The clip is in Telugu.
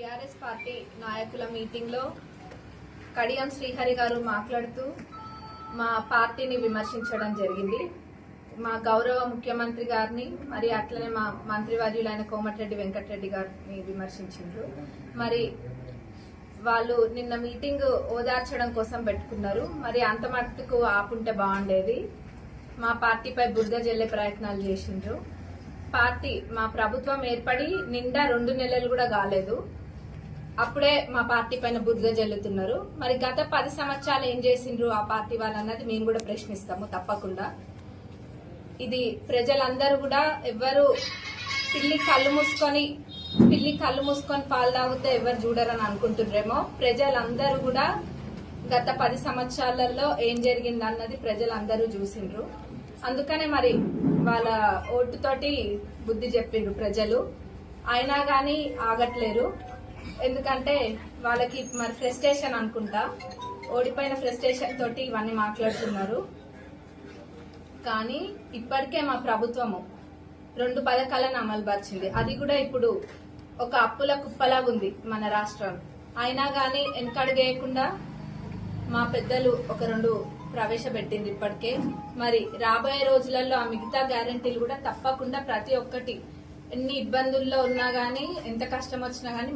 టీఆర్ఎస్ పార్టీ నాయకుల మీటింగ్ లో కడియం శ్రీహరి గారు మాట్లాడుతూ మా పార్టీని విమర్శించడం జరిగింది. మా గౌరవ ముఖ్యమంత్రి గారిని మరి అట్లనే మా మంత్రివర్యులైన కోమటిరెడ్డి వెంకటరెడ్డి గారిని విమర్శించారు. మరి వాళ్ళు నిన్న మీటింగ్ ఓదార్చడం కోసం పెట్టుకున్నారు. మరి అంత మట్టుకు ఆపుంటే బాగుండేది. మా పార్టీపై బురద జల్లే ప్రయత్నాలు చేసిండ్రు. పార్టీ మా ప్రభుత్వం ఏర్పడి నిండా 2 నెలలు కూడా కాలేదు, అప్పుడే మా పార్టీ పైన బురద జల్లుతున్నారు. మరి గత 10 సంవత్సరాలు ఏం చేసిండ్రు ఆ పార్టీ వాళ్ళన్నది మేము కూడా ప్రశ్నిస్తాము తప్పకుండా. ఇది ప్రజలందరూ కూడా ఎవరు పిల్లి కళ్ళు మూసుకొని పాలు తాగితే ఎవరు చూడరని అనుకుంటున్నారేమో. ప్రజలందరూ కూడా గత 10 సంవత్సరాలలో ఏం జరిగింది అన్నది ప్రజలందరూ చూసిండ్రు. అందుకనే మరి వాళ్ళ ఓటుతోటి బుద్ధి చెప్పిండ్రు ప్రజలు. అయినా గానీ ఆగట్లేరు. ఎందుకంటే వాళ్ళకి మరి ఫ్రస్ట్రేషన్ అనుకుంటా, ఓడిపోయిన ఫ్రస్ట్రేషన్ తోటి ఇవన్నీ మాట్లాడుతున్నారు. కానీ ఇప్పటికే మా ప్రభుత్వము 2 పథకాలను అమలుపరిచింది. అది కూడా ఇప్పుడు ఒక అప్పుల కుప్పలాగా ఉంది మన రాష్ట్రం. అయినా గానీ వెనకడుగేయకుండా మా పెద్దలు ఒక 2 ప్రవేశపెట్టింది ఇప్పటికే. మరి రాబోయే రోజులలో ఆ మిగతా గ్యారెంటీలు కూడా తప్పకుండా ప్రతి ఒక్కటి ఎన్ని ఇబ్బందుల్లో ఉన్నా గానీ ఎంత కష్టం వచ్చినా గానీ